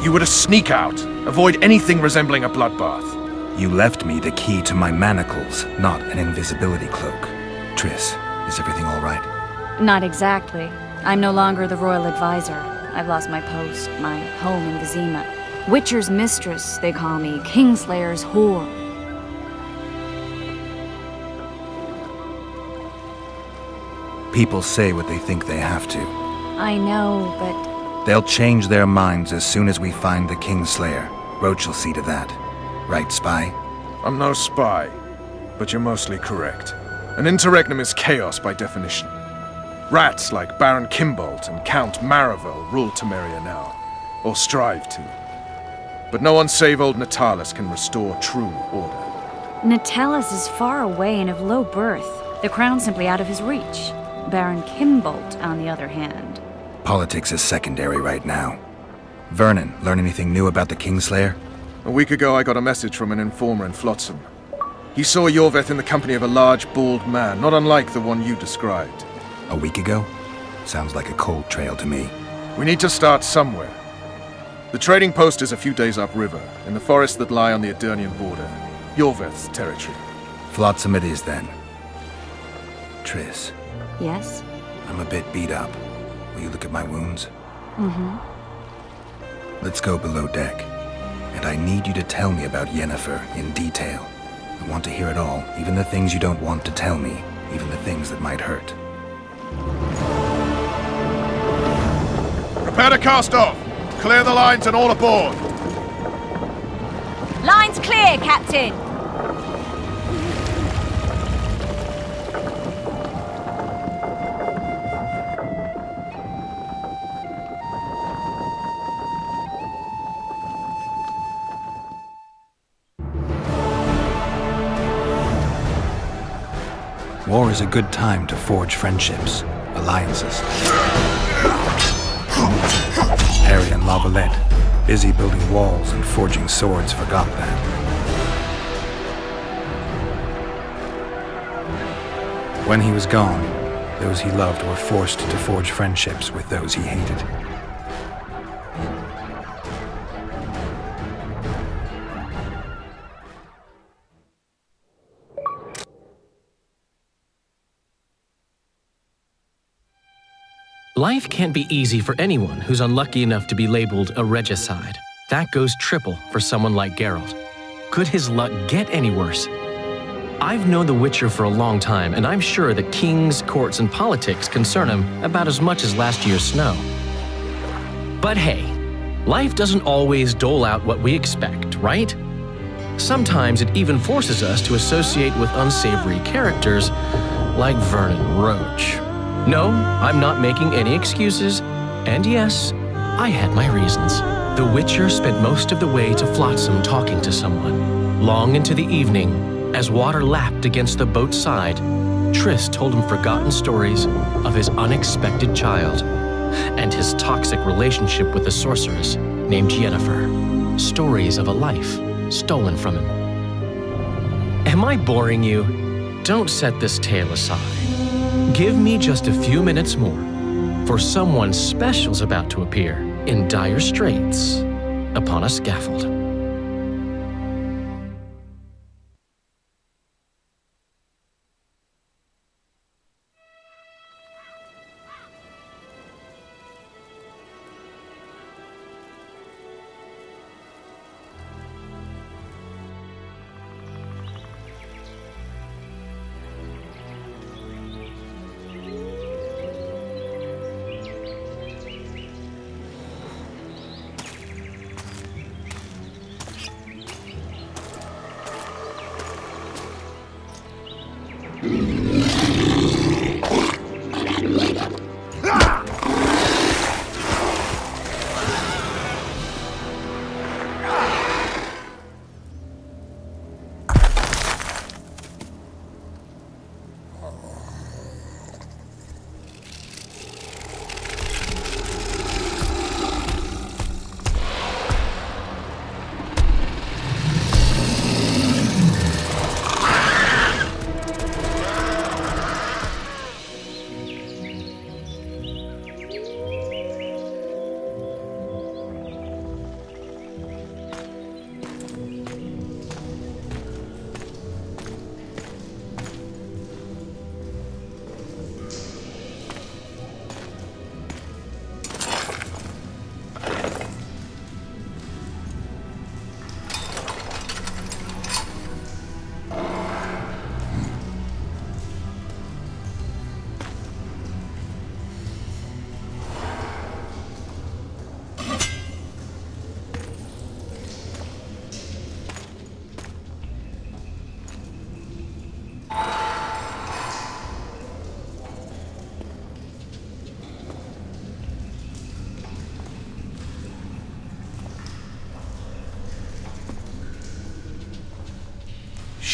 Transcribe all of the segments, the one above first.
You were to sneak out, avoid anything resembling a bloodbath. You left me the key to my manacles, not an invisibility cloak. Triss, is everything all right? Not exactly. I'm no longer the royal advisor. I've lost my post, my home in Vizima. Witcher's mistress, they call me. Kingslayer's whore. People say what they think they have to. I know, but... They'll change their minds as soon as we find the Kingslayer. Roach will see to that. Right, Spy? I'm no spy, but you're mostly correct. An interregnum is chaos by definition. Rats like Baron Kimbolt and Count Maravel rule Temeria now, or strive to. But no one save old Natalis can restore true order. Natalis is far away and of low birth. The crown's simply out of his reach. Baron Kimbolt, on the other hand. Politics is secondary right now. Vernon, learn anything new about the Kingslayer? A week ago I got a message from an informer in Flotsam. He saw Yorveth in the company of a large, bald man, not unlike the one you described. A week ago? Sounds like a cold trail to me. We need to start somewhere. The trading post is a few days upriver, in the forests that lie on the Edirnian border. Yorveth's territory. Flotsam it is, then. Triss. Yes? I'm a bit beat up. Will you look at my wounds? Mm-hmm. Let's go below deck. And I need you to tell me about Yennefer in detail. I want to hear it all, even the things you don't want to tell me, even the things that might hurt. Prepare to cast off! Clear the lines and all aboard! Lines clear, Captain! War is a good time to forge friendships, alliances. Harry and Lavalette, busy building walls and forging swords, forgot that. When he was gone, those he loved were forced to forge friendships with those he hated. Life can't be easy for anyone who's unlucky enough to be labeled a regicide. That goes triple for someone like Geralt. Could his luck get any worse? I've known the Witcher for a long time, and I'm sure that kings, courts, and politics concern him about as much as last year's snow. But hey, life doesn't always dole out what we expect, right? Sometimes it even forces us to associate with unsavory characters like Vernon Roach. No, I'm not making any excuses, and yes, I had my reasons. The Witcher spent most of the way to Flotsam talking to someone. Long into the evening, as water lapped against the boat's side, Triss told him forgotten stories of his unexpected child and his toxic relationship with a sorceress named Yennefer. Stories of a life stolen from him. Am I boring you? Don't set this tale aside. Give me just a few minutes more, for someone special's about to appear in dire straits upon a scaffold.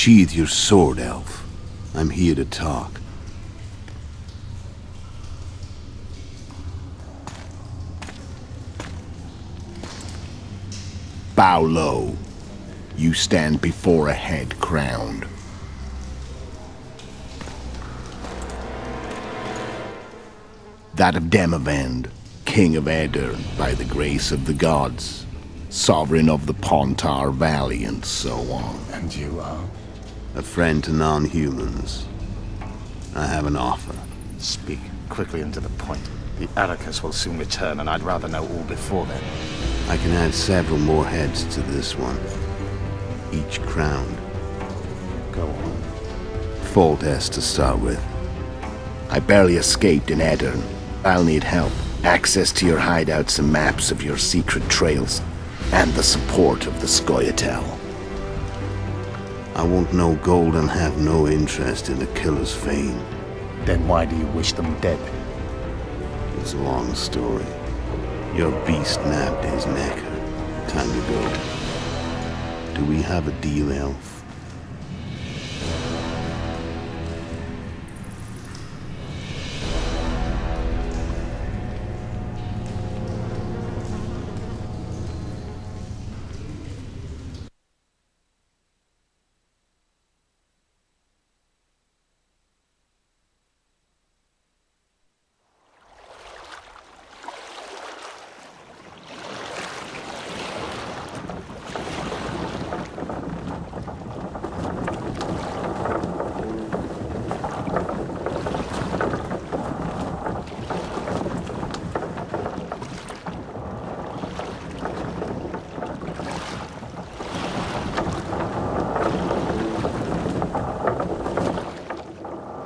Sheathe your sword, elf. I'm here to talk. Bow low. You stand before a head crowned. That of Demavend, King of Aedirn by the grace of the gods, sovereign of the Pontar Valley, and so on. And you are? A friend to non-humans. I have an offer. Speak quickly and to the point. The Arrakis will soon return, and I'd rather know all before then. I can add several more heads to this one, each crowned. Go on. Foltest to start with. I barely escaped in Aedirn. I'll need help. Access to your hideouts and maps of your secret trails, and the support of the Scoia'tael. I want no gold and have no interest in the killer's fame. Then why do you wish them dead? It's a long story. Your beast nabbed his necker. Time to go. Do we have a deal, elf?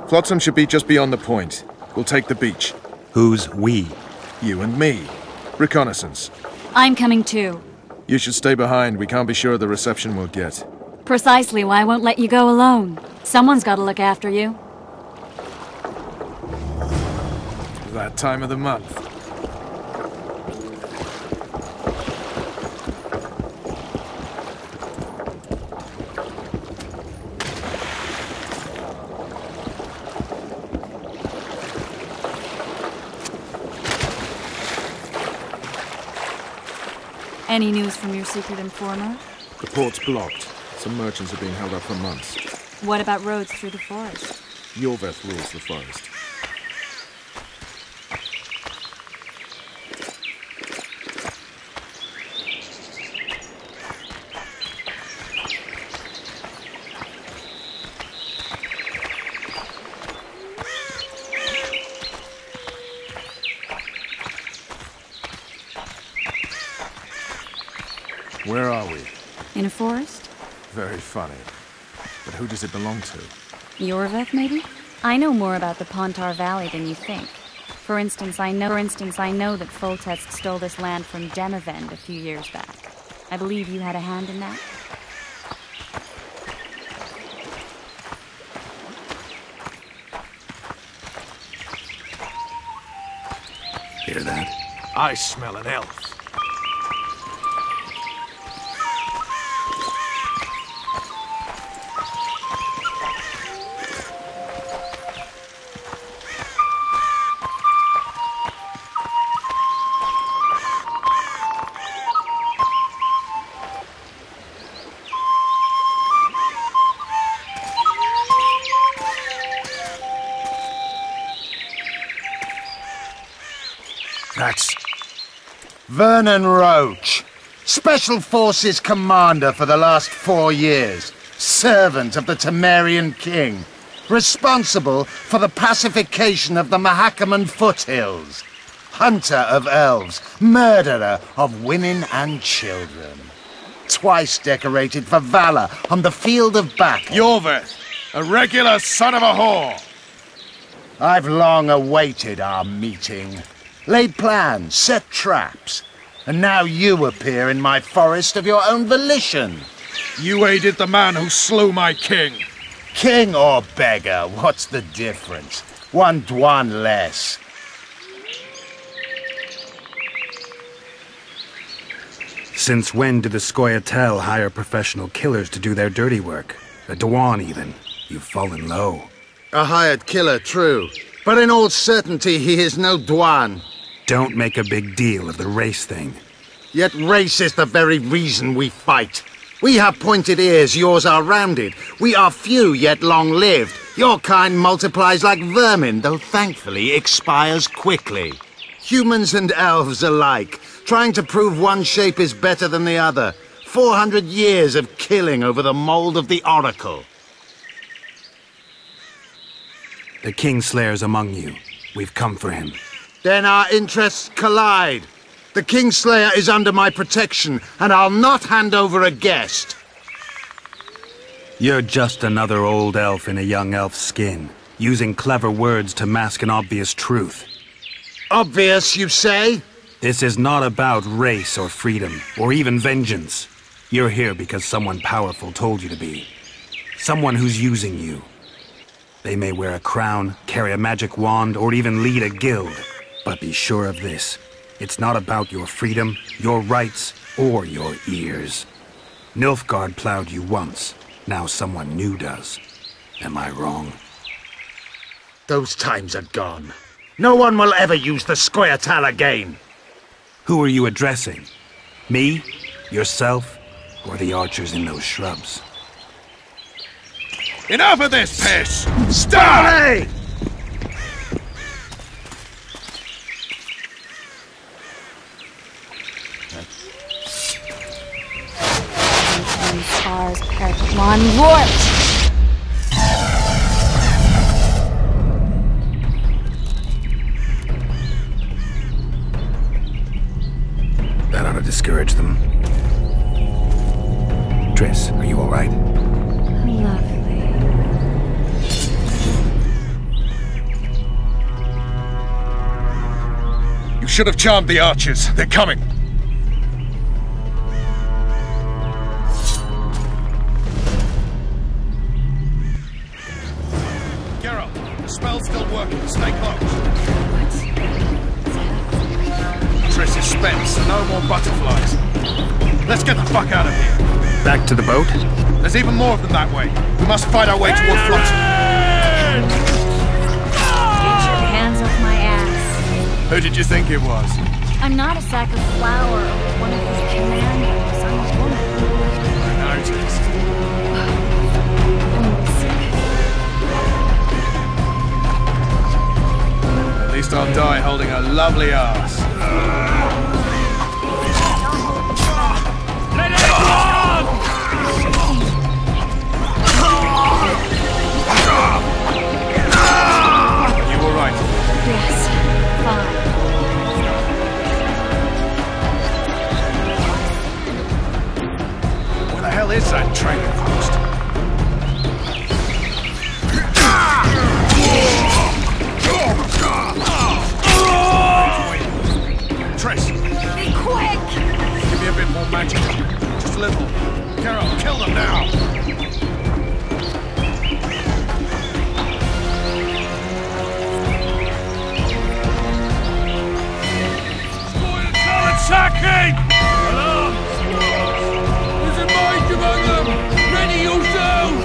Flotsam should be just beyond the point. We'll take the beach. Who's we? You and me. Reconnaissance. I'm coming too. You should stay behind. We can't be sure of the reception we'll get. Precisely why I won't let you go alone. Someone's got to look after you. That time of the month. Any news from your secret informer? The port's blocked. Some merchants are being held up for months. What about roads through the forest? Yorveth rules the forest. Where are we? In a forest? Very funny. But who does it belong to? Yorveth, maybe? I know more about the Pontar Valley than you think. For instance, I know that Foltest stole this land from Demavend a few years back. I believe you had a hand in that? Hear that? I smell an elf. That's Vernon Roach, Special Forces Commander for the last 4 years, servant of the Temerian King, responsible for the pacification of the Mahakaman foothills, hunter of elves, murderer of women and children, twice decorated for valor on the field of battle. Yorveth, a regular son of a whore. I've long awaited our meeting. Laid plans, set traps, and now you appear in my forest of your own volition. You aided the man who slew my king. King or beggar, what's the difference? One Dwan less. Since when did the Scoia'tael hire professional killers to do their dirty work? A Dwan, even. You've fallen low. A hired killer, true. But in all certainty, he is no Dwan. Don't make a big deal of the race thing. Yet race is the very reason we fight. We have pointed ears, yours are rounded. We are few, yet long-lived. Your kind multiplies like vermin, though thankfully expires quickly. Humans and elves alike, trying to prove one shape is better than the other. 400 years of killing over the mold of the Oracle. The Kingslayer's among you. We've come for him. Then our interests collide. The Kingslayer is under my protection, and I'll not hand over a guest. You're just another old elf in a young elf's skin, using clever words to mask an obvious truth. Obvious, you say? This is not about race or freedom, or even vengeance. You're here because someone powerful told you to be. Someone who's using you. They may wear a crown, carry a magic wand, or even lead a guild. But be sure of this. It's not about your freedom, your rights, or your ears. Nilfgaard plowed you once. Now someone new does. Am I wrong? Those times are gone. No one will ever use the Squirtal again. Who are you addressing? Me? Yourself? Or the archers in those shrubs? Enough of this piss! Stop! Hey! Stars Periclon warped! That ought to discourage them. Triss, are you all right? Lovely. You should have charmed the archers. They're coming. Geralt, the spell's still working. Stay close. Triss is spent, so no more butterflies. Let's get the fuck out of here. Back to the boat? There's even more of them that way. We must fight our way toward Flotsam. Get your hands off my ass. Who did you think it was? I'm not a sack of flour or one of these commanders. I'm a woman. I noticed. At least I'll die holding a lovely ass. Let it on! You all right? Yes, fine. Where the hell is that trading post? Triss! Be quick! Give me a bit more magic. Just a little. Geralt, kill them now! Attacking! Alarm! There's a mage among them! Ready yourselves!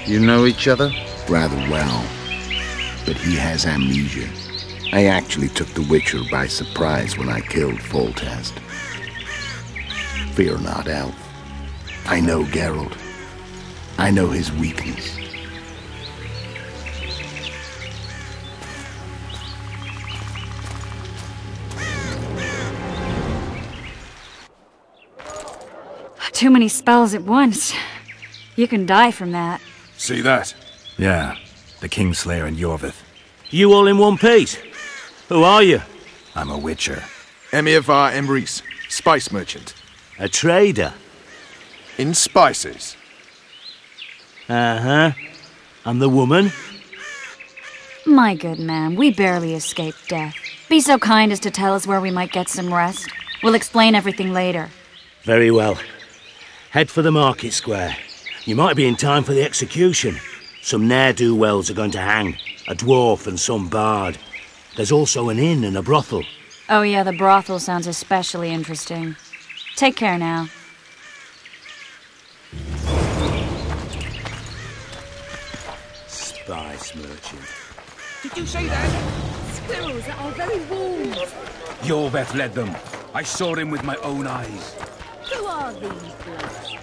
You know each other? Rather well. But he has amnesia. I actually took the Witcher by surprise when I killed Foltest. Fear not, Elf. I know Geralt. I know his weakness. Too many spells at once. You can die from that. See that? Yeah, the Kingslayer and Yorvith. You all in one piece? Who are you? I'm a Witcher. Emiavar Emrys, spice merchant. A trader? In spices. Uh-huh. And the woman? My good man, we barely escaped death. Be so kind as to tell us where we might get some rest. We'll explain everything later. Very well. Head for the market square. You might be in time for the execution. Some ne'er-do-wells are going to hang. A dwarf and some bard. There's also an inn and a brothel. Oh yeah, the brothel sounds especially interesting. Take care now. Spice merchant. Did you say that? Squirrels that are very warm. Yorveth led them. I saw him with my own eyes. Who are these blokes?